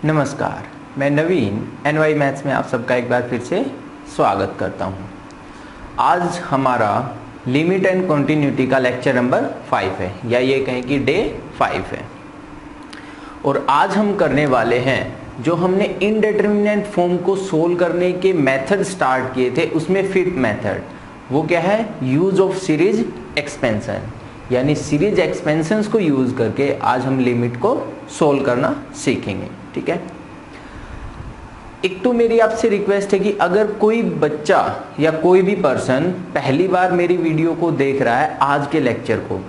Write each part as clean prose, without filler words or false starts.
नमस्कार, मैं नवीन NY maths में आप सबका एक बार फिर से स्वागत करता हूं। आज हमारा लिमिट एंड कॉन्टिन्यूटी का लेक्चर नंबर 5 है, या ये कहें कि डे 5 है। और आज हम करने वाले हैं जो हमने इनडिटरमिनेट फॉर्म को सोल्व करने के मेथड स्टार्ट किए थे, उसमें 5th मेथड, वो क्या है, यूज ऑफ सीरीज एक्सपेंशन। यानी सीरीज एक्सपेंशंस को यूज करके आज हम लिमिट को सोल्व करना सीखेंगे। ठीक है। एक तो मेरी आपसे रिक्वेस्ट है कि अगर कोई बच्चा या कोई भी पर्सन पहली बार मेरी वीडियो को देख रहा है आज के लेक्चर को,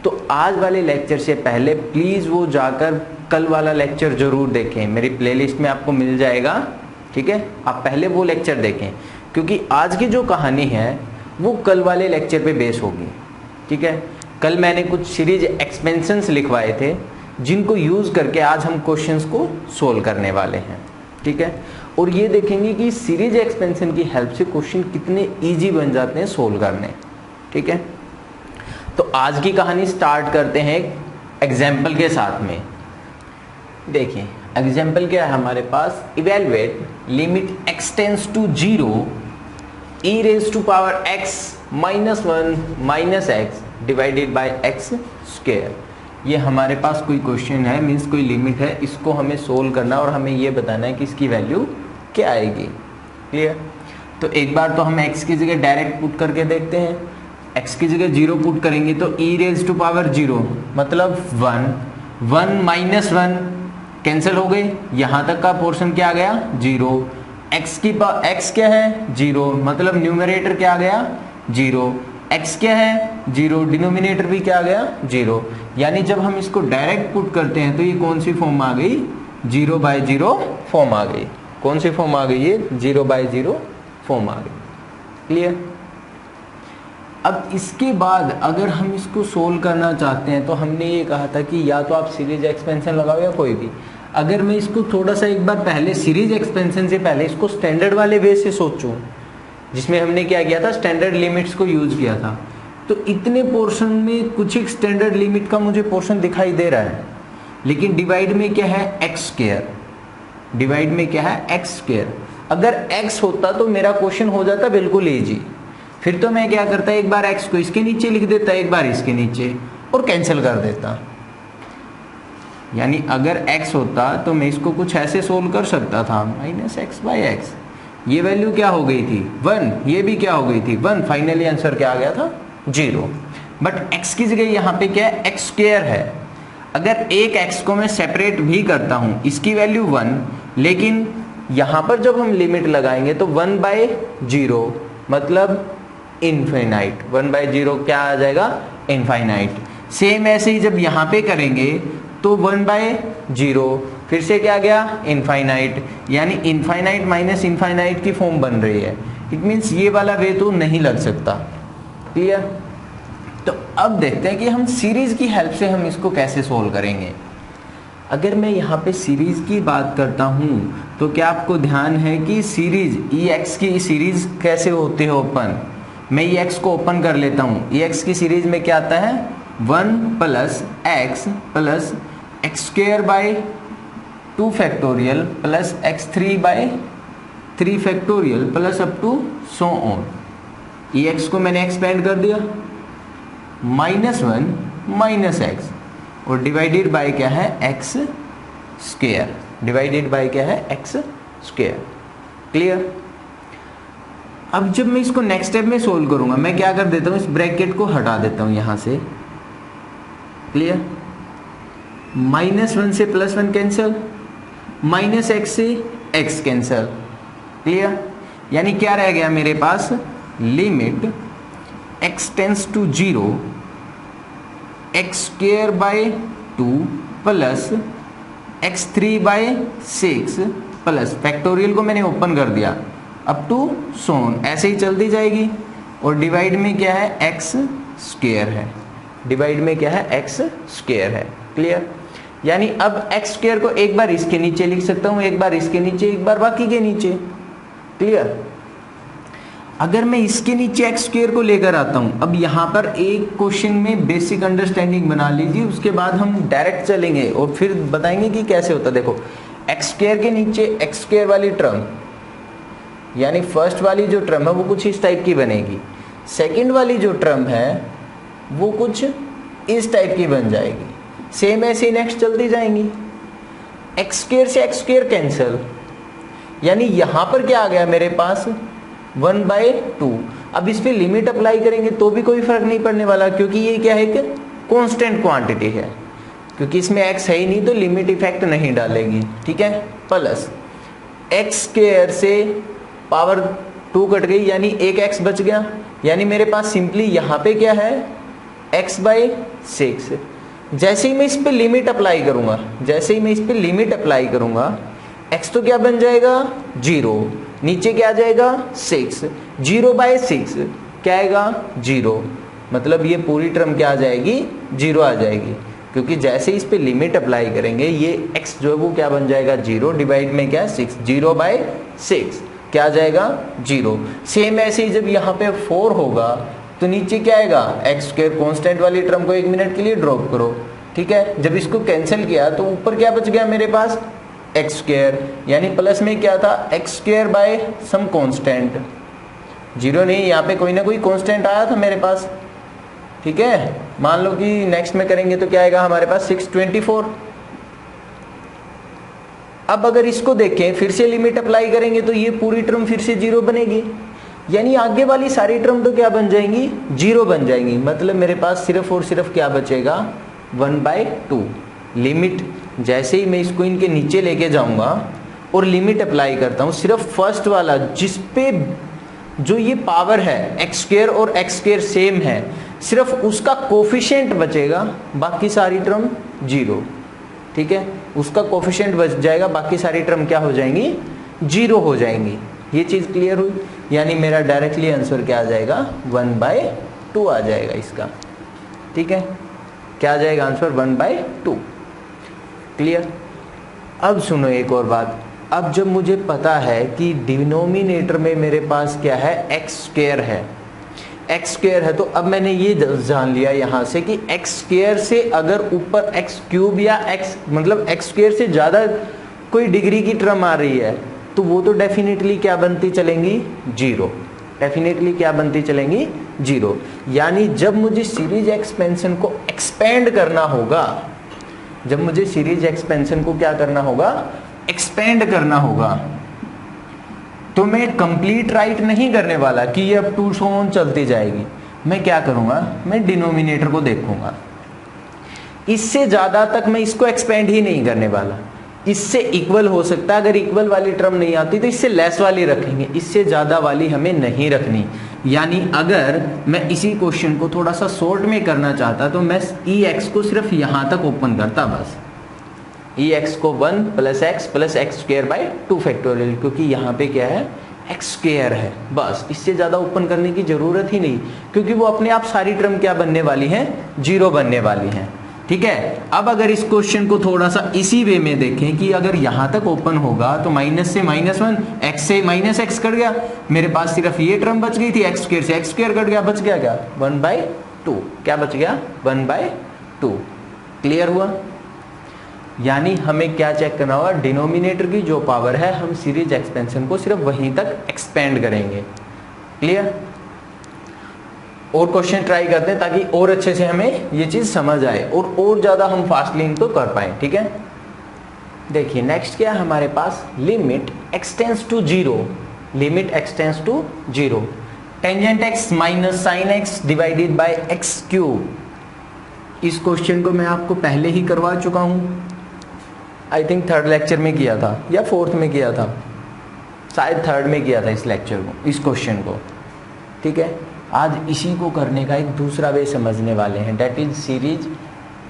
तो आज वाले लेक्चर से पहले प्लीज वो जाकर कल वाला लेक्चर जरूर देखें, मेरी प्लेलिस्ट में आपको मिल जाएगा। ठीक है, आप पहले वो लेक्चर देखें, क्योंकि आज की जो कहानी है वो कल वाले लेक्चर पे बेस होगी। ठीक है, कल मैंने कुछ सीरीज एक्सपेंशंस लिखवाए थे जिनको यूज करके आज हम क्वेश्चंस को सोल्व करने वाले हैं। ठीक है, और ये देखेंगे कि सीरीज एक्सपेंशन की हेल्प से क्वेश्चन कितने इजी बन जाते हैं सोल्व करने। ठीक है, तो आज की कहानी स्टार्ट करते हैं एग्जाम्पल के साथ में। देखिए एग्जाम्पल क्या है हमारे पास, evaluate limit x tends to 0 e raise to power x -1 - x divided by x square. ये हमारे पास कोई क्वेश्चन है, मीन्स कोई लिमिट है, इसको हमें सोल्व करना और हमें ये बताना है कि इसकी वैल्यू क्या आएगी। क्लियर। तो एक बार तो हम x की जगह डायरेक्ट पुट करके देखते हैं। x की जगह 0 पुट करेंगे तो e रेज़ टू पावर 0 मतलब 1 -1 कैंसिल हो गए, यहाँ तक का पोर्शन क्या आ गया 0। x क्या है 0 मतलब न्यूमरेटर क्या आ गया 0, x क्या है 0, डिनोमिनेटर भी क्या आ गया 0। यानी जब हम इसको डायरेक्ट पुट करते हैं तो ये कौन सी फॉर्म आ गई, 0/0 फॉर्म आ गई। कौन सी फॉर्म आ गई, ये 0/0 फॉर्म आ गई। क्लियर। अब इसके बाद अगर हम इसको सोल्व करना चाहते हैं तो हमने ये कहा था कि या तो आप सीरीज एक्सपेंशन लगाओ या कोई भी। अगर मैं इसको थोड़ा सा एक बार पहले सीरीज एक्सपेंशन से पहले इसको स्टैंडर्ड वाले वे से सोचूं, जिसमें हमने क्या किया था, स्टैंडर्ड लिमिट्स को यूज किया था, तो इतने पोर्शन में कुछ एक स्टैंडर्ड लिमिट का मुझे पोर्शन दिखाई दे रहा है, लेकिन डिवाइड में क्या है x स्क्वायर। डिवाइड में क्या है x स्क्वायर। अगर x होता तो मेरा क्वेश्चन हो जाता बिल्कुल इजी। फिर तो मैं क्या करता, एक बार x को इसके नीचे लिख देता, एक बार इसके नीचे, और कैंसिल कर देता। यानी अगर x होता तो मैं इसको कुछ ऐसे सोल्व कर सकता था, -x/x। ये वैल्यू क्या हो गई थी 1, ये भी क्या हो गई थी 1, फाइनली आंसर क्या आ गया था 0। बट x की जगह यहाँ पे क्या है, x स्क्वायर है। अगर एक x को मैं सेपरेट भी करता हूँ, इसकी वैल्यू 1, लेकिन यहाँ पर जब हम लिमिट लगाएंगे तो 1/0 मतलब इनफाइनाइट। 1/0 क्या आ जाएगा, इनफाइनाइट। सेम ऐसे ही जब यहाँ पे करेंगे तो 1/0 फिर से क्या गया, इनफाइनाइट। यानी इनफाइनाइट माइनस इनफाइनाइट की फॉर्म बन रही है। इट मीन्स ये वाला वे तो नहीं लग सकता। क्लियर। तो अब देखते हैं कि हम सीरीज की हेल्प से हम इसको कैसे सोल्व करेंगे। अगर मैं यहाँ पे सीरीज की बात करता हूँ तो क्या आपको ध्यान है कि सीरीज EX की सीरीज कैसे होती है ओपन। मैं EX को ओपन कर लेता हूँ। EX की सीरीज में क्या आता है, 1 + x + x² 2 factorial plus x3/3 factorial plus up to so on. EX को मैंने एक्सपेंड कर दिया, -1 - x, और डिवाइडेड बाय क्या है, x स्क्वायर। डिवाइडेड बाय क्या है, x स्क्वायर। क्लियर। अब जब मैं इसको नेक्स्ट स्टेप में सोल्व करूंगा, मैं क्या कर देता हूँ, इस ब्रैकेट को हटा देता हूँ यहाँ से। क्लियर। -1 से +1 कैंसिल, -x से x कैंसिल। क्लियर। यानी क्या रह गया मेरे पास, limit x tends to 0 x² 2 plus x3/6 plus factorial को मैंने ओपन कर दिया अप टू सोन, ऐसे ही चलती जाएगी। और डिवाइड में क्या है, x स्क्वायर है। डिवाइड में क्या है, x स्क्वायर है। क्लियर। यानी अब x स्क्वायर को एक बार इसके नीचे लिख सकता हूँ, एक बार इसके नीचे, एक बार बाकी के नीचे। क्लियर। अगर मैं इसके नीचे x स्क्वायर को लेकर आता हूँ, अब यहाँ पर एक क्वेश्चन में बेसिक अंडरस्टैंडिंग बना लीजिए, उसके बाद हम डायरेक्ट चलेंगे और फिर बताएंगे कि कैसे होता है। देखो एक्स स्क्वायर के नीचे एक्स स्क्वायर वाली टर्म, यानी फर्स्ट वाली जो टर्म है वो कुछ इस टाइप की बनेगी, सेकंड वाली जो टर्म है वो कुछ इस टाइप की बन जाएगी। सेम ऐसे नेक्स्ट चलती जाएंगी। एक्स स्क्वायर से एक्स स्क्वायर कैंसिल, यानी यहां पर क्या आ गया मेरे पास 1/2। अब इस पे लिमिट अप्लाई करेंगे तो भी कोई फर्क नहीं पड़ने वाला, क्योंकि ये क्या है कि कांस्टेंट क्वांटिटी है, क्योंकि इसमें x है ही नहीं तो लिमिट इफेक्ट नहीं डालेगी, ठीक है। प्लस एक्स स्क्वायर से पावर 2 कट गई, यानी एक x बच गया, यानी मेरे पास सिंपली यहाँ पे क्या है x/6। जैसे ही मैं इस पे लिमिट अप्लाई करूंगा, x तो क्या बन जाएगा 0, नीचे क्या आ जाएगा 6, 0/6 क्या आएगा 0, मतलब ये पूरी टर्म क्या आ जाएगी 0 आ जाएगी, क्योंकि जैसे इस पे लिमिट अप्लाई करेंगे ये x जो है वो क्या बन जाएगा 0, डिवाइड में क्या 6, 0/6 क्या आ जाएगा 0। सेम ऐसे ही जब यहाँ पे 4 होगा तो नीचे क्या आएगा एक्स स्क्वायर, कॉन्स्टेंट वाली टर्म को 1 मिनट के लिए ड्रॉप करो, ठीक है। जब इसको कैंसिल किया तो ऊपर क्या बच गया मेरे पास एक्स स्क्वायर, यानी प्लस में क्या था X square by some constant, 0 नहीं, यहाँ पे कोई ना कोई कांस्टेंट आया था मेरे पास, ठीक है। मान लो कि नेक्स्ट में करेंगे तो क्या आएगा हमारे पास 624। अब अगर इसको देखें फिर से लिमिट अप्लाई करेंगे तो ये पूरी टर्म फिर से 0 बनेगी, यानी आगे वाली सारी टर्म तो क्या बन जाएंगी 0 बन जाएंगी, मतलब मेरे पास सिर्फ और सिर्फ क्या बचेगा 1/2। लिमिट जैसे ही मैं इसको इनके नीचे लेके जाऊंगा और लिमिट अप्लाई करता हूं, सिर्फ फर्स्ट वाला जिस पे जो ये पावर है एक्स स्क्वायर और एक्स स्क्वायर सेम है, सिर्फ उसका कोफिशिएंट बचेगा, बाकी सारी टर्म 0, ठीक है। उसका कोफिशिएंट बच जाएगा, बाकी सारी टर्म क्या हो जाएंगी 0 हो जाएंगी। ये चीज क्लियर हुई, यानी मेरा डायरेक्टली आंसर क्या आ जाएगा 1/2 आ जाएगा इसका, ठीक है। क्या आ जाएगा आंसर 1/2, क्लियर। अब सुनो एक और बात, अब जब मुझे पता है कि डिनोमिनेटर में मेरे पास क्या है एक्स स्क्वायर है, तो अब मैंने ये जान लिया यहाँ से कि एक्स स्क्वायर से अगर ऊपर एक्स क्यूब या एक्स मतलब एक्स स्क्वायर से ज़्यादा कोई डिग्री की टर्म आ रही है तो वो तो डेफिनेटली क्या बनती चलेंगी 0, डेफिनेटली क्या बनती चलेंगी 0। यानी जब मुझे सीरीज एक्सपेंशन को एक्सपेंड करना होगा, जब मुझे सीरीज एक्सपेंशन को क्या करना होगा एक्सपेंड करना होगा, तो मैं कंप्लीट राइट नहीं करने वाला कि ये अब 2 सो ऑन चलती जाएगी। मैं क्या करूंगा, मैं डिनोमिनेटर को देखूंगा, इससे ज्यादा तक मैं इसको एक्सपेंड ही नहीं करने वाला। इससे इक्वल हो सकता है, अगर इक्वल वाली टर्म नहीं आती तो इससे लेस वाली रखेंगे, इससे ज्यादा वाली हमें नहीं रखनी। यानी अगर मैं इसी क्वेश्चन को थोड़ा सा शॉर्ट में करना चाहता तो मैं ई एक्स को सिर्फ यहां तक ओपन करता, बस ई एक्स को 1 + x स्क्वायर बाय 2 फैक्टोरियल, क्योंकि यहाँ पे क्या है एक्स स्क्वायर है, बस इससे ज़्यादा ओपन करने की ज़रूरत ही नहीं, क्योंकि वो अपने आप सारी टर्म क्या बनने वाली हैं 0 बनने वाली हैं, ठीक है। अब अगर इस क्वेश्चन को थोड़ा सा इसी वे में देखें कि अगर यहाँ तक ओपन होगा तो माइनस से -1, x से -x कट गया, मेरे पास सिर्फ ये टर्म बच गई थी, एक्स स्क्वायर से एक्स स्क्वायर कट गया, बच गया क्या 1/2, क्या बच गया 1/2, क्लियर हुआ। यानी हमें क्या चेक करना होगा, डिनोमिनेटर की जो पावर है हम सीरीज एक्सपेंशन को सिर्फ वहीं तक एक्सपेंड करेंगे, क्लियर। और क्वेश्चन ट्राई करते हैं ताकि और अच्छे से हमें ये चीज समझ आए और ज्यादा हम फास्टली इनको कर पाए, ठीक है। देखिए नेक्स्ट क्या है हमारे पास, limit x tends to 0, limit x tends to 0, tangent x minus sine x divided by x cube. इस क्वेश्चन को मैं आपको पहले ही करवा चुका हूं, आई थिंक 3rd लेक्चर में किया था या 4th में किया था, शायद 3rd में किया था इस लेक्चर को, इस क्वेश्चन को, ठीक है। आज इसी को करने का एक दूसरा वे समझने वाले हैं, डेट इज सीरीज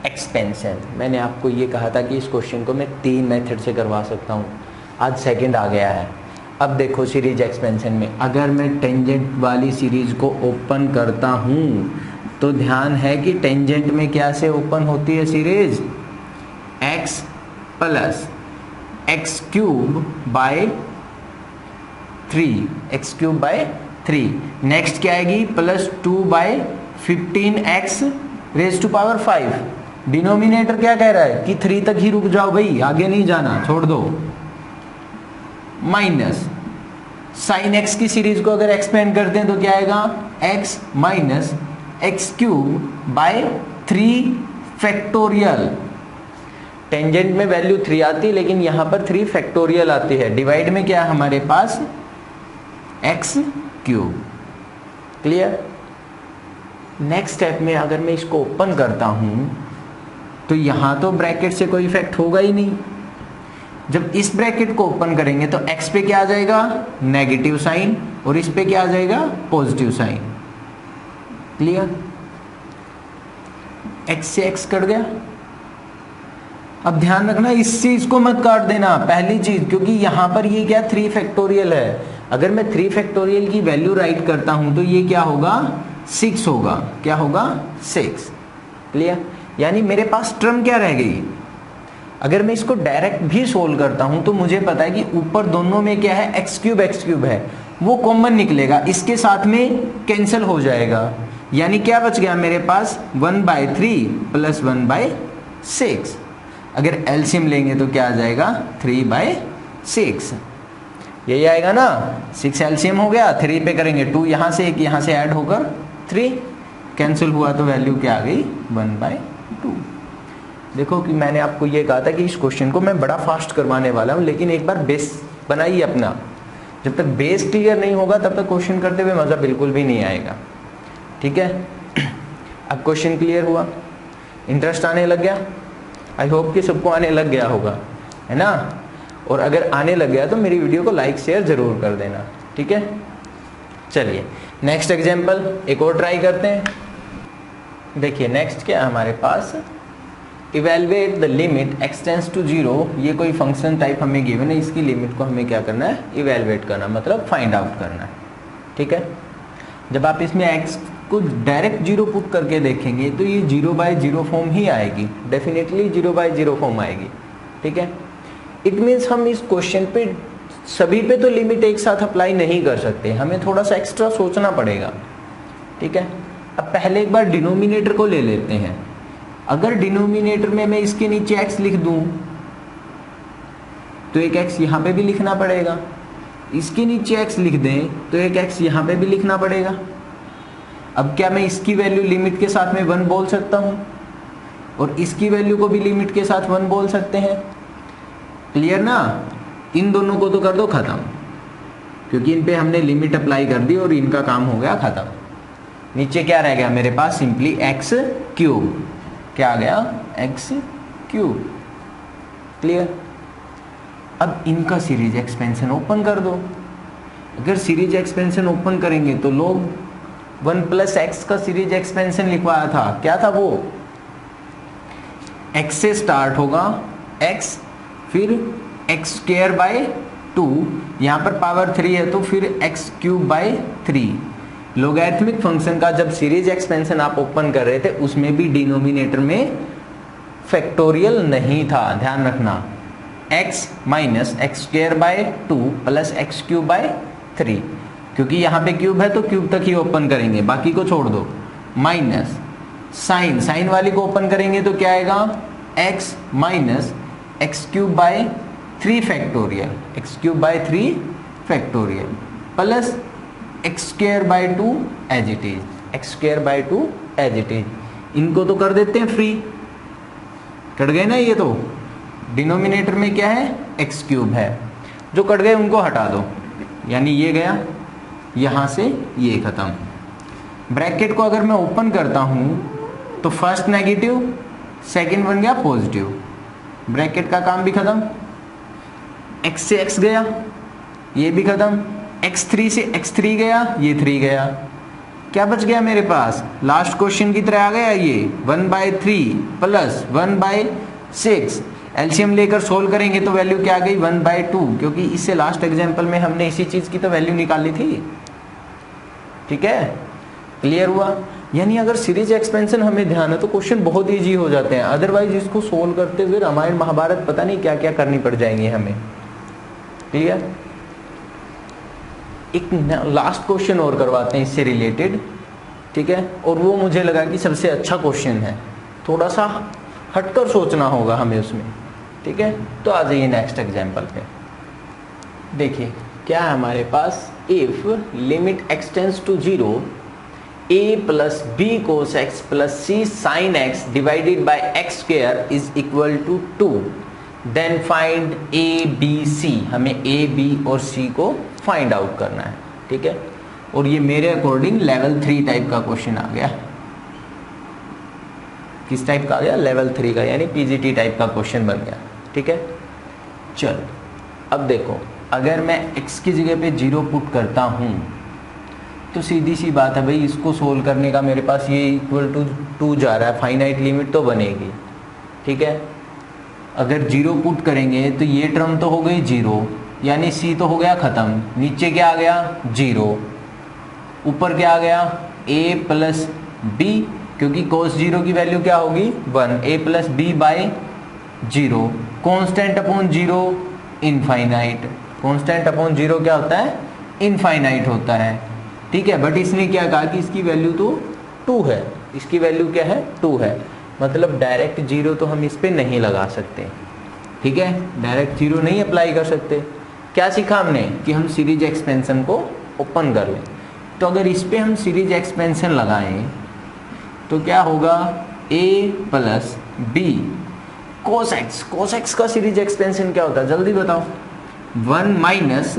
एक्सपेंशन। मैंने आपको ये कहा था कि इस क्वेश्चन को मैं 3 मेथड से करवा सकता हूँ, आज 2nd आ गया है। अब देखो सीरीज एक्सपेंशन में अगर मैं टेंजेंट वाली सीरीज को ओपन करता हूँ तो ध्यान है कि टेंजेंट में क्या से ओपन होती है series, x + x cube by 3, x cube by 3, next क्या आएगी +2/15x rays to power 5, denominator क्या कह रहा है कि 3 तक ही रुक जाओ भाई, आगे नहीं जाना, छोड़ दो। माइनस साइन एक्स की सीरीज को अगर एक्सपेंड करते हैं तो क्या आएगा, x minus x cube by 3 factorial. Tangent में वैल्यू 3 आती है लेकिन यहां पर 3 फैक्टोरियल आती है। डिवाइड में क्या है हमारे पास, x cube. Clear. Next step में अगर मैं इसको ओपन करता हूं तो यहां तो ब्रैकेट से कोई इफेक्ट होगा ही नहीं। जब इस ब्रैकेट को ओपन करेंगे तो x पे क्या आ जाएगा, नेगेटिव साइन, और इस पे क्या आ जाएगा, पॉजिटिव साइन। क्लियर। x से x कट गया। अब ध्यान रखना इस चीज को मत काट देना, पहली चीज, क्योंकि यहां पर ये क्या 3 फैक्टोरियल है। अगर मैं 3 फैक्टोरियल की वैल्यू राइट करता हूं तो ये क्या होगा, 6 होगा। क्या होगा, 6। क्लियर। यानी मेरे पास टर्म क्या रह गई, अगर मैं इसको डायरेक्ट भी सोल्व करता हूं तो मुझे पता है कि ऊपर दोनों में क्या है, एक्स क्यूब है, वो कॉमन निकलेगा, इसके साथ में कैंसिल हो जाएगा। यानी क्या बच गया मेरे पास, 1/3 प्लस 1/6। अगर एलसीएम लेंगे तो क्या आ जाएगा, 3/6। यही आएगा ना, 6 एलसीएम हो गया, 3 पे करेंगे 2 यहाँ से, एक यहाँ से ऐड होकर 3 कैंसिल हुआ तो वैल्यू क्या आ गई, 1/2। देखो कि मैंने आपको ये कहा था कि इस क्वेश्चन को मैं बड़ा फास्ट करवाने वाला हूँ, लेकिन एक बार बेस बनाइए अपना। जब तक बेस क्लियर नहीं होगा तब तक क्वेश्चन करते हुए मज़ा बिल्कुल भी नहीं आएगा। ठीक है। अब क्वेश्चन क्लियर हुआ, इंटरेस्ट आने लग गया। आई होप कि सबको आने लग गया होगा, है ना। और अगर आने लग गया तो मेरी वीडियो को लाइक शेयर जरूर कर देना। ठीक है। चलिए नेक्स्ट एग्जाम्पल एक और ट्राई करते हैं। देखिए नेक्स्ट क्या है हमारे पास, evaluate the limit x tends to 0। ये कोई फंक्शन टाइप हमें गिवन है, इसकी लिमिट को हमें क्या करना है, इवेलुएट करना, मतलब फाइंड आउट करना है। ठीक है। जब आप इसमें x को डायरेक्ट 0 पुट करके देखेंगे तो ये 0/0 फॉर्म ही आएगी, डेफिनेटली 0/0 फॉर्म आएगी। ठीक है। इट मीन्स हम इस क्वेश्चन पे सभी पे तो लिमिट एक साथ अप्लाई नहीं कर सकते, हमें थोड़ा सा एक्स्ट्रा सोचना पड़ेगा। ठीक है। अब पहले एक बार डिनोमिनेटर को ले लेते हैं। अगर डिनोमिनेटर में मैं इसके नीचे x लिख दूं तो एक x यहां पे भी लिखना पड़ेगा, इसके नीचे x लिख दें तो एक x यहां पे भी लिखना पड़ेगा। अब क्या मैं इसकी वैल्यू लिमिट के साथ में 1 बोल सकता हूं और इसकी वैल्यू को भी लिमिट के साथ 1 बोल सकते हैं। क्लियर ना। इन दोनों को तो कर दो खत्म, क्योंकि इन पे हमने लिमिट अप्लाई कर दी और इनका काम हो गया खत्म। नीचे क्या रह गया मेरे पास, सिंपली एक्स क्यूब। क्या आ गया, एक्स क्यूब। क्लियर। अब इनका सीरीज एक्सपेंशन ओपन कर दो। अगर सीरीज एक्सपेंशन ओपन करेंगे तो लोग 1 + x का सीरीज एक्सपेंशन लिखवाया था, क्या था वो, x से स्टार्ट होगा, x फिर x²/2, यहाँ पर पावर 3 है तो फिर x³/3। लोगैरिथमिक फंक्शन का जब सीरीज एक्सपेंशन आप ओपन कर रहे थे उसमें भी डिनोमिनेटर में फैक्टोरियल नहीं था, ध्यान रखना। x minus x²/2 plus x³/3, क्योंकि यहाँ पे क्यूब है तो क्यूब तक ही ओपन करेंगे, बाकी को छोड़ दो। माइनस साइन वाली को ओपन करेंगे तो क्या आएगा, x minus x³/3 factorial, x³/3 factorial plus x²/2 as it is, x²/2 as it is. इनको तो कर देते हैं फ्री, कट गए ना ये तो। डिनोमिनेटर में क्या है, x³ है, जो कट गए उनको हटा दो, यानी ये गया, यहां से ये खत्म। ब्रैकेट को अगर मैं ओपन करता हूं तो फर्स्ट नेगेटिव, सेकंड बन गया पॉजिटिव, ब्रैकेट का काम भी खत्म। x से x गया, ये भी खत्म। x3 से x3 गया, ये 3 गया। क्या बच गया मेरे पास, लास्ट क्वेश्चन की तरह आ गया ये, 1/3 प्लस 1/6। एलसीएम लेकर सोल्व करेंगे तो वैल्यू क्या आ गई, 1/2, क्योंकि इससे लास्ट एग्जाम्पल में हमने इसी चीज की तो वैल्यू निकाली थी। ठीक है। क्लियर हुआ। यानी अगर सीरीज एक्सपेंशन हमें ध्यान है तो क्वेश्चन बहुत इजी हो जाते हैं, अदरवाइज इसको सोल्व करते हुए रामायण महाभारत पता नहीं क्या क्या करनी पड़ जाएंगी हमें। क्लियर। एक लास्ट क्वेश्चन और करवाते हैं इससे रिलेटेड। ठीक है। और वो मुझे लगा कि सबसे अच्छा क्वेश्चन है, थोड़ा सा हटकर सोचना होगा हमें उसमें, ठीक है। तो आ जाइए नेक्स्ट एग्जाम्पल पे। देखिए क्या है हमारे पास, if limit x tends to 0 a plus B cos x plus c sine x divided by x square is equal to 2, then find a b c. हमें ए बी और सी को फाइंड आउट करना है, ठीक है। और ये मेरे अकॉर्डिंग लेवल 3 टाइप का क्वेश्चन आ गया। किस टाइप का आ गया? लेवल 3 का, यानी पीजीटी टाइप का क्वेश्चन बन गया, ठीक है। चल अब देखो, अगर मैं x की जगह पे 0 पुट करता हूँ तो सीधी सी बात है भाई, इसको सोल्व करने का मेरे पास ये इक्वल टू 2 जा रहा है, फाइनाइट लिमिट तो बनेगी, ठीक है। अगर 0 पुट करेंगे तो ये टर्म तो हो गई 0, यानी c तो हो गया ख़त्म। नीचे क्या आ गया? 0। ऊपर क्या आ गया? a प्लस बी, क्योंकि cos 0 की वैल्यू क्या होगी? 1। a plus B by 0, constant upon 0 infinite. Constant upon 0 क्या होता है? इनफाइनाइट होता है, ठीक है। बट इसने क्या कहा कि इसकी वैल्यू तो 2 है। इसकी वैल्यू क्या है? 2 है। मतलब डायरेक्ट 0 तो हम इस पर नहीं लगा सकते, ठीक है। डायरेक्ट 0 नहीं अप्लाई कर सकते। क्या सीखा हमने? कि हम सीरीज एक्सपेंशन को ओपन कर लें। तो अगर इस पर हम सीरीज एक्सपेंशन लगाएं तो क्या होगा? a plus B cos X. Cos X का सीरीज एक्सपेंशन क्या होता है? जल्दी बताओ। 1 minus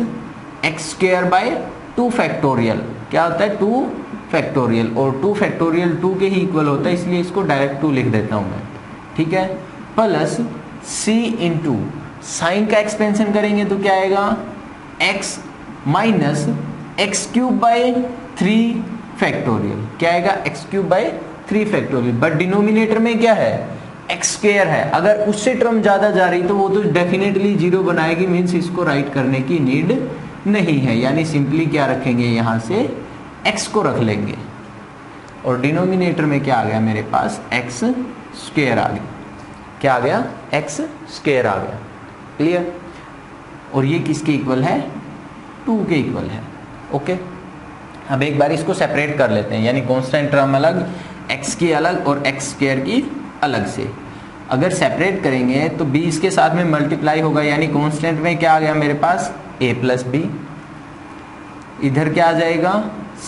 X square by 2 factorial. क्या होता है? 2 फैक्टोरियल, और 2 फैक्टोरियल 2 के ही इक्वल होता है, इसलिए इसको डायरेक्ट 2 लिख देता हूँ मैं, ठीक है। प्लस c इंटू साइन का एक्सपेंशन करेंगे तो क्या आएगा? x minus x cube by 3 factorial. क्या आएगा? X cube by 3 factorial. But denominator में क्या है? एक्स स्क्वेयर है। अगर उससे टर्म ज़्यादा जा रही तो वो तो डेफिनेटली 0 बनाएगी, मीन्स इसको राइट करने की नीड नहीं है। यानी सिंपली क्या रखेंगे? यहाँ से x को रख लेंगे, और डिनोमिनेटर में क्या आ गया मेरे पास? एक्स स्क्वेयर आ गया। क्या आ गया? एक्स स्क्वेयर आ गया। क्लियर? और ये किसके इक्वल है? 2 के इक्वल है, ओके। अब एक बार इसको सेपरेट कर लेते हैं, यानी कॉन्स्टेंट टर्म अलग, x की अलग और एक्स स्क्वेयर की अलग से। अगर सेपरेट करेंगे तो b इसके साथ में मल्टीप्लाई होगा, यानी कॉन्स्टेंट में क्या आ गया मेरे पास? a plus B. इधर क्या आ जाएगा?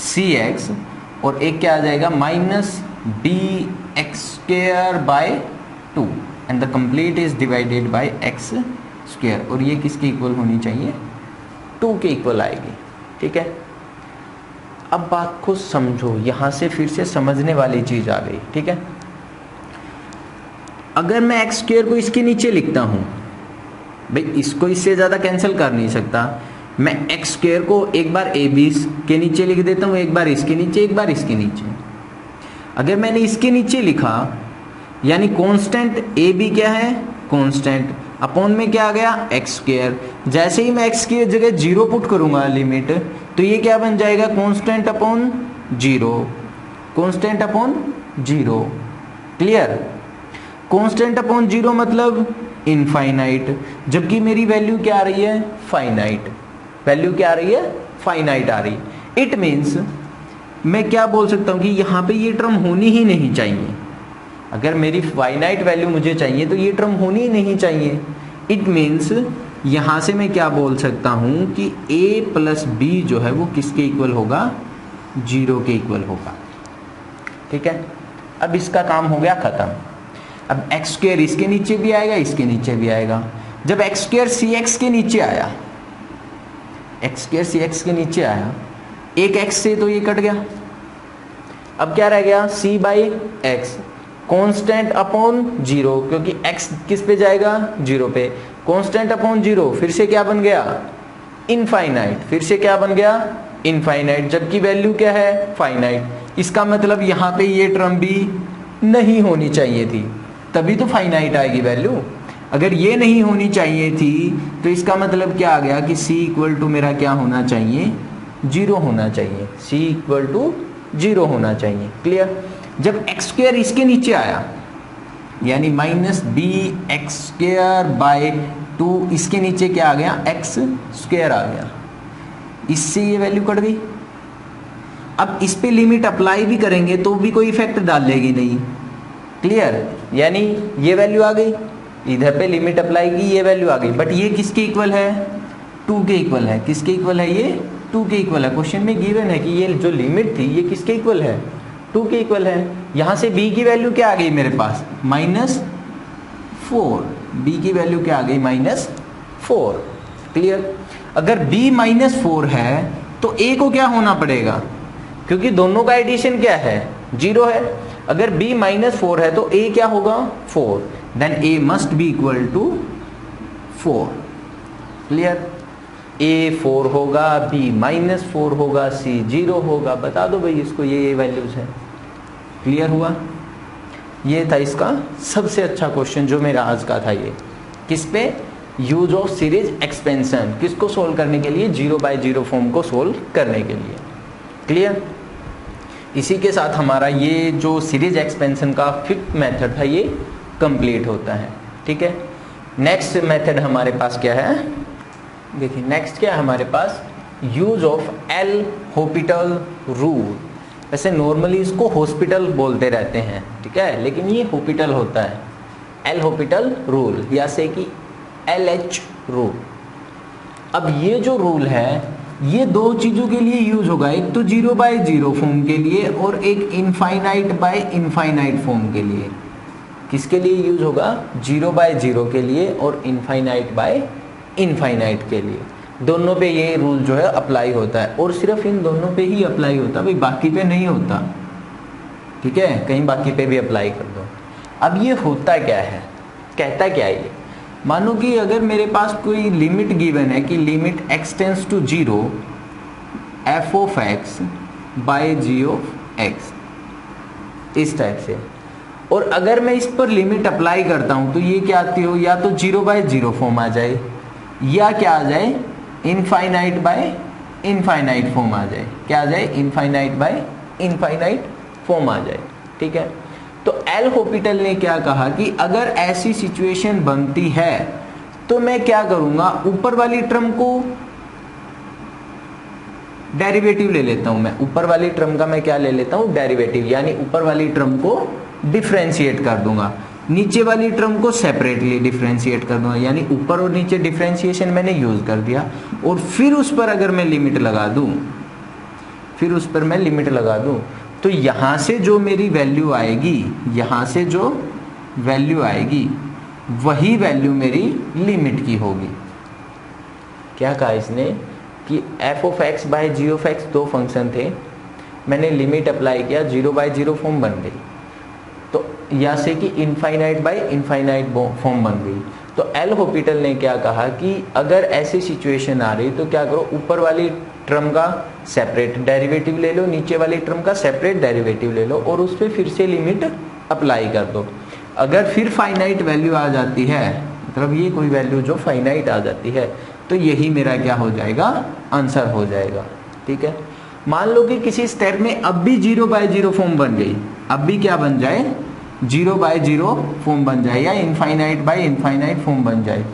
cx, और एक क्या आ जाएगा? Minus B X square by 2, and the complete is divided by X square. और ये किसके इक्वल होनी चाहिए? 2 के इक्वल आएगी, ठीक है। अब बात को समझो, यहाँ से फिर से समझने वाली चीज़ आ गई, ठीक है। अगर मैं एक्स स्क्वेयर को इसके नीचे लिखता हूँ, भाई इसको इससे ज़्यादा कैंसिल कर नहीं सकता, मैं एक्स स्क्वेयर को एक बार ए बी के नीचे लिख देता हूँ, एक बार इसके नीचे, एक बार इसके नीचे। अगर मैंने इसके नीचे लिखा, यानी कांस्टेंट ए बी क्या है? कांस्टेंट, अपॉन में क्या आ गया? X square. जैसे ही मैं एक्स की जगह 0 पुट करूँगा लिमिट, तो ये क्या बन जाएगा? Constant upon 0, constant upon 0। Clear? Constant upon 0 मतलब इनफाइनाइट, जबकि मेरी वैल्यू क्या आ रही है? फाइनाइट। वैल्यू क्या आ रही है? फाइनाइट आ रही। इट मीन्स मैं क्या बोल सकता हूँ कि यहाँ पे ये टर्म होनी ही नहीं चाहिए। अगर मेरी फाइनाइट वैल्यू मुझे चाहिए तो ये टर्म होनी ही नहीं चाहिए। इट मीन्स यहाँ से मैं क्या बोल सकता हूँ कि a प्लस बी जो है वो किसके इक्वल होगा? 0 के इक्वल होगा, ठीक है। अब इसका काम हो गया ख़त्म। अब एक्स स्क्वेयर इसके नीचे भी आएगा, इसके नीचे भी आएगा। जब एक्स स्क्वेयर सी एक्स के नीचे आया, एक्स स्क्वेयर सी एक्स के नीचे आया, एक एक्स से तो ये कट गया। अब क्या रह गया? c by x, constant upon 0, क्योंकि x किस पे जाएगा? 0 पे। कॉन्स्टेंट अपॉन 0 फिर से क्या बन गया? इनफाइनाइट। फिर से क्या बन गया? इनफाइनाइट, जबकि वैल्यू क्या है? फाइनाइट। इसका मतलब यहाँ पे ये टर्म भी नहीं होनी चाहिए थी, तभी तो फाइनाइट आएगी वैल्यू। अगर ये नहीं होनी चाहिए थी तो इसका मतलब क्या आ गया कि c इक्वल टू मेरा क्या होना चाहिए? 0 होना चाहिए। c इक्वल टू 0 होना चाहिए। क्लियर? जब एक्स स्क्वेयर इसके नीचे आया, यानी minus B X square by 2, इसके नीचे क्या आ गया? एक्स स्क्वेयर आ गया। इससे ये वैल्यू कट गई। अब इस पे लिमिट अप्लाई भी करेंगे तो भी कोई इफेक्ट डालेगी नहीं, क्लियर, यानी ये वैल्यू आ गई, इधर पे लिमिट अप्लाई की, ये वैल्यू आ गई, बट ये किसके इक्वल है, 2 के इक्वल है। किसके इक्वल है, ये 2 के इक्वल है। क्वेश्चन में गिवन है कि ये जो लिमिट थी ये किसके इक्वल है, 2 के इक्वल है। यहाँ से b की वैल्यू क्या आ गई मेरे पास, -4। b की वैल्यू क्या आ गई, -4। क्लियर, अगर b -4 है तो a को क्या होना पड़ेगा, क्योंकि दोनों का एडिशन क्या है, 0 है। अगर b -4 है तो a क्या होगा, 4, then a must be equal to 4। Clear, a 4 होगा, b -4 होगा, c 0 होगा। बता दो भाई इसको, ये वैल्यूज है। क्लियर हुआ, ये था इसका सबसे अच्छा क्वेश्चन जो मेरा आज का था। ये किस पे, यूज ऑफ सीरीज एक्सपेंशन, किसको सोल्व करने के लिए, 0/0 फॉर्म को सोल्व करने के लिए। क्लियर, इसी के साथ हमारा ये जो सीरीज एक्सपेंशन का 5th मेथड था ये कंप्लीट होता है। ठीक है, नेक्स्ट मेथड हमारे पास क्या है, देखिए नेक्स्ट क्या है हमारे पास, use of L Hopital rule. वैसे नॉर्मली इसको हॉस्पिटल बोलते रहते हैं, ठीक है, लेकिन ये हॉपिटल होता है, एल हॉपिटल रूल, या से कि LH रूल। अब ये जो रूल है ये दो चीज़ों के लिए यूज होगा, एक तो 0/0 फॉर्म के लिए और एक इनफाइनाइट बाय इनफाइनाइट फॉर्म के लिए। किसके लिए यूज होगा, 0/0 के लिए और इनफाइनाइट बाय इनफाइनाइट के लिए। दोनों पे ये रूल जो है अप्लाई होता है, और सिर्फ इन दोनों पे ही अप्लाई होता है भाई, बाकी पे नहीं होता। ठीक है, कहीं बाकी पे भी अप्लाई कर दो। अब ये होता क्या है, कहता क्या है ये, मानो कि अगर मेरे पास कोई लिमिट गिवन है कि limit x tends to 0 f of x by g of x, इस टाइप से, और अगर मैं इस पर लिमिट अप्लाई करता हूं तो ये क्या आती हो, या तो 0/0 फॉर्म आ जाए, या क्या आ जाए, इनफाइनाइट बाय इनफाइनाइट फॉर्म आ जाए। क्या आ जाए, इनफाइनाइट बाय इनफाइनाइट फॉर्म आ जाए। ठीक है, तो एल हॉपिटल ने क्या कहा कि अगर ऐसी सिचुएशन बनती है तो मैं क्या करूंगा, ऊपर वाली टर्म को डेरिवेटिव ले लेता हूं। मैं ऊपर वाली टर्म का मैं क्या ले लेता हूं, डेरिवेटिव, यानी ऊपर वाली टर्म को डिफरेंशिएट कर दूंगा, नीचे वाली टर्म को सेपरेटली डिफरेंशिएट कर दूंगा, यानी ऊपर और नीचे डिफरेंशिएशन मैंने यूज कर दिया। और फिर उस पर अगर मैं लिमिट लगा दूं, फिर उस पर मैं लिमिट लगा दूं, तो यहां से जो मेरी वैल्यू आएगी, यहां से जो वैल्यू आएगी वही वैल्यू मेरी लिमिट की होगी। क्या कहा इसने कि f of x by g of x दो फंक्शन थे, मैंने लिमिट अप्लाई किया, 0/0 फॉर्म बन गई, तो या से कि इनफाइनाइट बाय इनफाइनाइट फॉर्म बन गई। तो एल हॉपिटल ने क्या कहा कि अगर ऐसी सिचुएशन आ रही तो क्या करो, ऊपर वाली टर्म का सेपरेट डेरिवेटिव ले लो, नीचे वाली टर्म का सेपरेट डेरिवेटिव ले लो, और उस पर फिर से लिमिट अप्लाई कर दो। अगर फिर फाइनाइट वैल्यू आ जाती है, मतलब ये कोई वैल्यू जो फाइनाइट आ जाती है, तो यही मेरा क्या हो जाएगा, आंसर हो जाएगा। ठीक है, मान लो कि किसी स्टेप में अब भी 0/0 फॉर्म बन गई, अब भी क्या बन जाए, 0/0 फॉर्म बन जाए, या इनफाइनाइट बाय इनफाइनाइट फॉर्म बन जाए,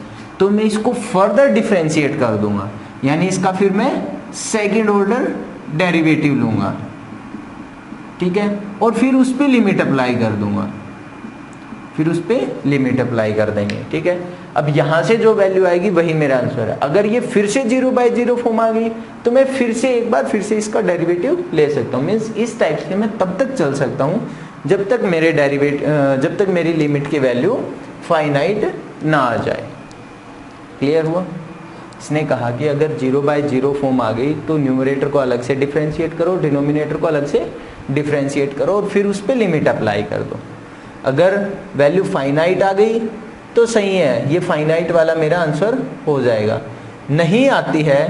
तो मैं इसको फर्दर डिफरेंशिएट कर दूंगा, यानी इसका फिर मैं सेकेंड ऑर्डर डेरिवेटिव लूंगा। ठीक है, और फिर उस पर लिमिट अप्लाई कर दूंगा, फिर उस पर लिमिट अप्लाई कर देंगे। ठीक है, अब यहां से जो वैल्यू आएगी वही मेरा आंसर है। अगर ये फिर से 0/0 फॉर्म आ गई तो मैं फिर से एक बार फिर से इसका डेरिवेटिव ले सकता हूँ। मीन्स इस टाइप से मैं तब तक चल सकता हूँ जब तक मेरे जब तक मेरी लिमिट की वैल्यू फाइनाइट ना आ जाए। क्लियर हुआ? इसने कहा कि अगर 0/0 फॉर्म आ गई तो न्यूमरेटर को अलग से डिफरेंशिएट करो, डिनोमिनेटर को अलग से डिफरेंशिएट करो, और फिर उस पर लिमिट अप्लाई कर दो। अगर वैल्यू फाइनाइट आ गई तो सही है, ये फाइनाइट वाला मेरा आंसर हो जाएगा। नहीं आती है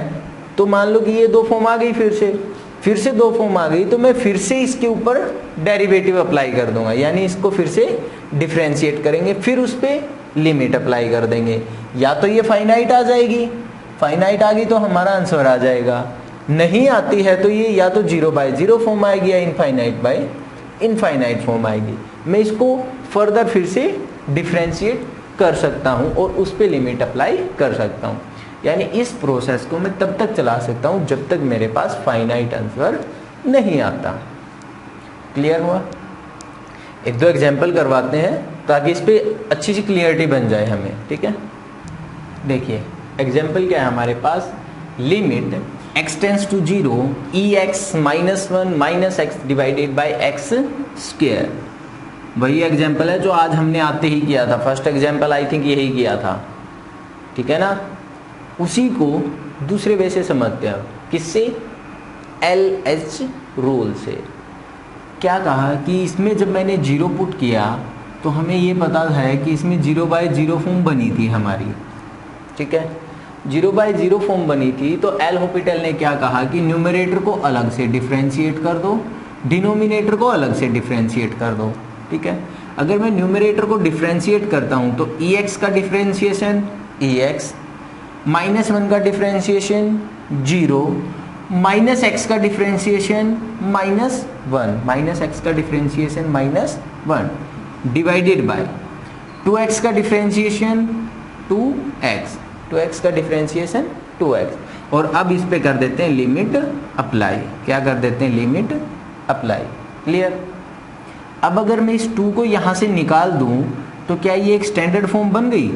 तो मान लो कि ये दो फॉर्म आ गई, फिर से दो फॉर्म आ गई, तो मैं फिर से इसके ऊपर डेरिवेटिव अप्लाई कर दूंगा, यानी इसको फिर से डिफरेंशिएट करेंगे, फिर उस पर लिमिट अप्लाई कर देंगे। या तो ये फाइनाइट आ जाएगी, फाइनाइट आ गई तो हमारा आंसर आ जाएगा। नहीं आती है तो ये या तो 0/0 फॉर्म आएगी या इनफाइनाइट बाय इनफाइनाइट फॉर्म आएगी। मैं इसको फर्दर फिर से डिफरेंशिएट कर सकता हूँ और उस पर लिमिट अप्लाई कर सकता हूँ। यानी इस प्रोसेस को मैं तब तक चला सकता हूँ जब तक मेरे पास फाइनाइट आंसर नहीं आता। क्लियर हुआ? एक दो एग्जाम्पल करवाते हैं ताकि इस पे अच्छी सी क्लियरिटी बन जाए हमें, ठीक है। देखिए एग्जाम्पल क्या है हमारे पास, limit x tends to 0 ex minus 1 minus x divided by x square. वही एग्जाम्पल है जो आज हमने आते ही किया था, फर्स्ट एग्जाम्पल आई थिंक यही किया था, ठीक है ना। उसी को दूसरे वे से समझते हैं, किससे, LH रूल से। क्या कहा कि इसमें जब मैंने 0 पुट किया तो हमें ये पता है कि इसमें 0/0 फॉर्म बनी थी हमारी, ठीक है। 0/0 फॉर्म बनी थी तो एल हॉपिटल ने क्या कहा कि न्यूमरेटर को अलग से डिफ्रेंशिएट कर दो, डिनोमिनेटर को अलग से डिफ्रेंशिएट कर दो, ठीक है। अगर मैं न्यूमरेटर को डिफ्रेंशिएट करता हूँ तो ex का डिफ्रेंशिएशन ex, -1 का डिफ्रेंशिएशन 0, माइनस एक्स का डिफ्रेंशिएशन -1, माइनस एक्स का डिफ्रेंशिएशन -1 डिवाइडेड बाय 2x का डिफ्रेंशिएशन 2x, 2x का डिफ्रेंशिएशन 2x। और अब इस पे कर देते हैं लिमिट अप्लाई। क्या कर देते हैं, लिमिट अप्लाई। क्लियर। अब अगर मैं इस 2 को यहाँ से निकाल दूं तो क्या ये एक स्टैंडर्ड फॉर्म बन गई,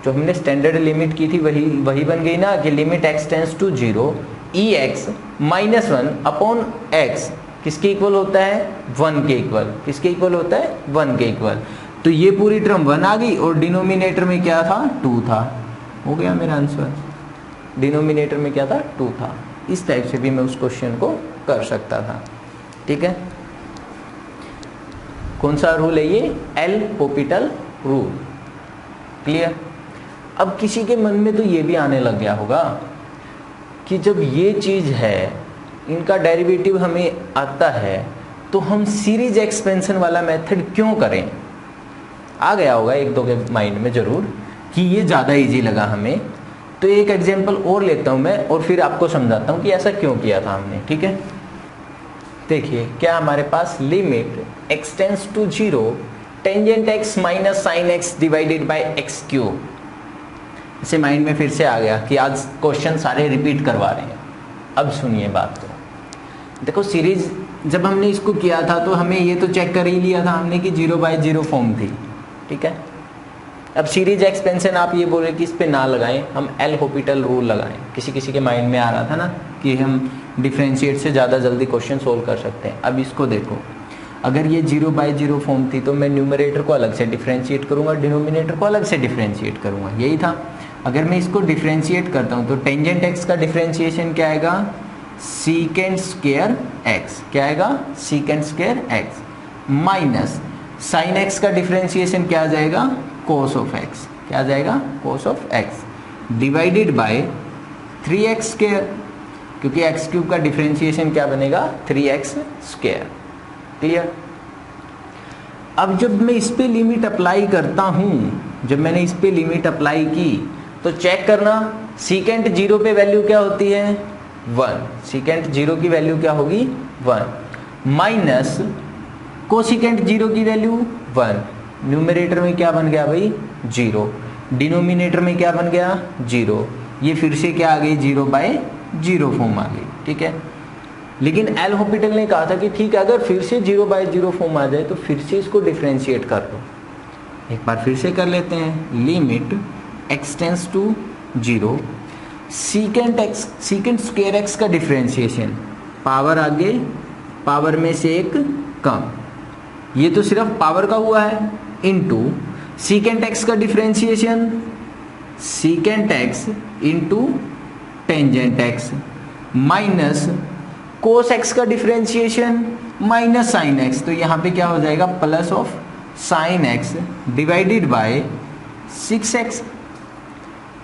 जो हमने स्टैंडर्ड लिमिट की थी वही बन गई ना, कि limit x tends to 0 ex -1 upon x किसके इक्वल होता है, 1 के इक्वल। किसके इक्वल होता है, 1 के इक्वल। तो ये पूरी टर्म 1 आ गई और डिनोमिनेटर में क्या था, 2 था। हो गया मेरा आंसर। डिनोमिनेटर में क्या था, 2 था। इस टाइप से भी मैं उस क्वेश्चन को कर सकता था, ठीक है। कौन सा रूल है ये, एल हॉपिटल रूल। क्लियर। अब किसी के मन में तो ये भी आने लग गया होगा कि जब ये चीज़ है, इनका डेरिवेटिव हमें आता है, तो हम सीरीज एक्सपेंशन वाला मेथड क्यों करें। आ गया होगा एक दो के माइंड में ज़रूर कि ये ज़्यादा इजी लगा हमें। तो एक एग्जांपल और लेता हूँ मैं और फिर आपको समझाता हूँ कि ऐसा क्यों किया था हमने, ठीक है। देखिए क्या हमारे पास, limit x tends to 0 tangent x minus sine x divided by x cube. इसे माइंड में फिर से आ गया कि आज क्वेश्चन सारे रिपीट करवा रहे हैं। अब सुनिए बात को। देखो सीरीज जब हमने इसको किया था तो हमें ये तो चेक कर ही लिया था हमने कि 0/0 फॉर्म थी, ठीक है। अब सीरीज एक्सपेंशन आप ये बोल रहे कि इस पे ना लगाएं, हम एल हॉपिटल रूल लगाएं। किसी किसी के माइंड में आ रहा था ना कि हम डिफ्रेंशिएट से ज़्यादा जल्दी क्वेश्चन सोल्व कर सकते हैं। अब इसको देखो, अगर ये 0/0 फॉर्म थी तो मैं न्यूमरेटर को अलग से डिफ्रेंशिएट करूँगा, डिनोमिनेटर को अलग से डिफ्रेंशिएट करूँगा, यही था। अगर मैं इसको डिफ्रेंशिएट करता हूँ तो टेंजेंट एक्स का डिफ्रेंशिएशन क्या आएगा, सीकेंट स्क्वायर एक्स। क्या आएगा, secant square x minus sine x का डिफ्रेंशिएशन क्या आ जाएगा, कोस ऑफ एक्स। क्या आ जाएगा, cos of x divided by 3x square, क्योंकि एक्स क्यूब का डिफ्रेंशिएशन क्या बनेगा, 3x स्क्वायर। क्लियर। अब जब मैं इस पे लिमिट अप्लाई करता हूँ, जब मैंने इस पे लिमिट अप्लाई की तो चेक करना, सीकेंट 0 पे वैल्यू क्या होती है, 1। सीकेंट 0 की वैल्यू क्या होगी, 1 माइनस कोसिकेंट 0 की वैल्यू 1। न्यूमरेटर में क्या बन गया भाई, 0। डिनोमिनेटर में क्या बन गया, 0। ये फिर से क्या आ गई, 0/0 फॉर्म आ गई, ठीक है। लेकिन एल हॉपिटल ने कहा था कि ठीक है, अगर फिर से 0/0 फॉर्म आ जाए तो फिर से इसको डिफ्रेंशिएट कर दो। एक बार फिर से कर लेते हैं। Limit x tends to 0 secant square X का डिफ्रेंशिएशन, पावर आगे पावर में से एक कम, ये तो सिर्फ पावर का हुआ है, इनटू सीकेंट एक्स का differentiation, secant x into tangent x minus cos X का डिफ्रेंशिएशन माइनस साइन एक्स। तो यहाँ पे क्या हो जाएगा, plus of sine x divided by 6x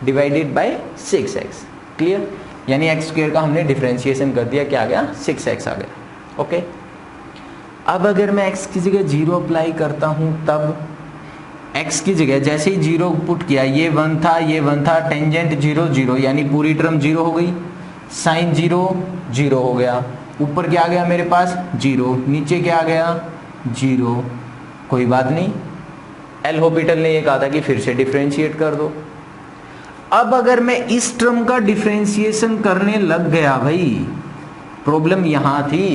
divided by 6x। Clear. यानी एक्स स्क्वायर का हमने डिफ्रेंशिएशन कर दिया, क्या आ गया, 6x आ गया। ओके। अब अगर मैं x की जगह 0 अप्लाई करता हूँ तब x की जगह जैसे ही 0 पुट किया, ये 1 था, ये 1 था, टेंजेंट 0 0 यानी पूरी टर्म 0 हो गई, साइन 0 0 हो गया, ऊपर क्या आ गया मेरे पास 0, नीचे क्या आ गया 0। कोई बात नहीं, एल हॉपिटल ने ये कहा था कि फिर से डिफ्रेंशिएट कर दो। अब अगर मैं इस टर्म का डिफ्रेंशिएशन करने लग गया भाई, प्रॉब्लम यहां थी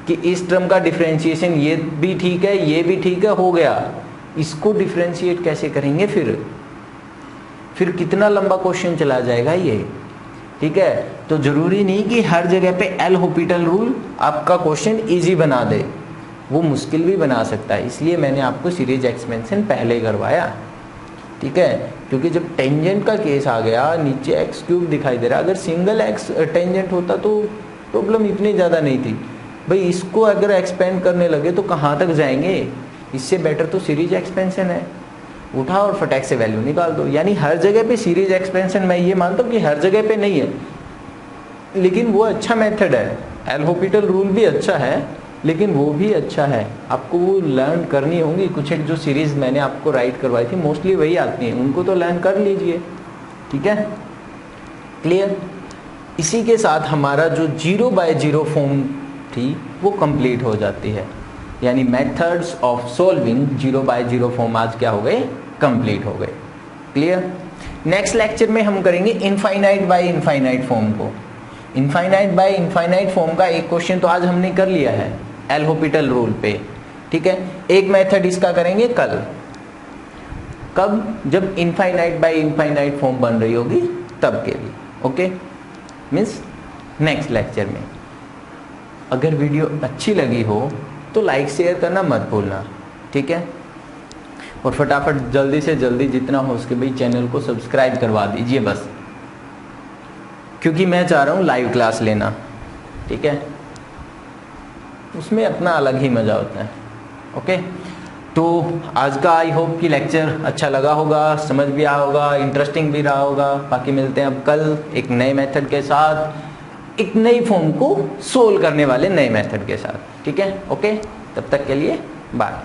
कि इस टर्म का डिफरेंशिएशन ये भी ठीक है, ये भी ठीक है, हो गया, इसको डिफरेंशिएट कैसे करेंगे फिर कितना लंबा क्वेश्चन चला जाएगा ये। ठीक है, तो जरूरी नहीं कि हर जगह पे एल हॉपिटल रूल आपका क्वेश्चन इजी बना दे, वो मुश्किल भी बना सकता है। इसलिए मैंने आपको सीरीज एक्सपेंशन पहले करवाया। ठीक है, क्योंकि जब टेंजेंट का केस आ गया, नीचे एक्स क्यूब दिखाई दे रहा, अगर सिंगल एक्स टेंजेंट होता तो प्रॉब्लम इतनी ज़्यादा नहीं थी। भाई इसको अगर एक्सपेंड करने लगे तो कहाँ तक जाएंगे, इससे बेटर तो सीरीज एक्सपेंशन है, उठा और फटाक से वैल्यू निकाल दो। यानी हर जगह पे सीरीज एक्सपेंशन, मैं ये मानता हूँ कि हर जगह पे नहीं है, लेकिन वो अच्छा मेथड है। एल हॉपिटल रूल भी अच्छा है, लेकिन वो भी अच्छा है, आपको वो लर्न करनी होंगी। कुछ एक जो सीरीज मैंने आपको राइट करवाई थी मोस्टली वही आती है, उनको तो लर्न कर लीजिए। ठीक है, क्लियर। इसी के साथ हमारा जो 0 बाय 0 फॉर्म थी वो कंप्लीट हो जाती है, यानी methods of solving 0 by 0 form आज क्या हो गए, कंप्लीट हो गए। क्लियर। नेक्स्ट लेक्चर में हम करेंगे इनफाइनाइट बाय इनफाइनाइट फॉर्म को। इनफाइनाइट बाय इनफाइनाइट फॉर्म का एक क्वेश्चन तो आज हमने कर लिया है एल हॉपिटल रूल पे। ठीक है, एक मेथड इसका करेंगे कल, कब, जब इनफाइनाइट बाय इनफाइनाइट फॉर्म बन रही होगी तब के लिए। ओके, मीन्स नेक्स्ट लेक्चर में। अगर वीडियो अच्छी लगी हो तो लाइक शेयर करना मत भूलना। ठीक है, और फटाफट जल्दी से जल्दी जितना हो सके भाई चैनल को सब्सक्राइब करवा दीजिए बस, क्योंकि मैं चाह रहा हूँ लाइव क्लास लेना। ठीक है, उसमें अपना अलग ही मज़ा होता है। ओके, तो आज का आई होप कि लेक्चर अच्छा लगा होगा, समझ भी आया होगा, इंटरेस्टिंग भी रहा होगा। बाकी मिलते हैं अब कल एक नए मेथड के साथ, एक नई फॉर्म को सोल्व करने वाले नए मेथड के साथ। ठीक है, ओके, तब तक के लिए बाय।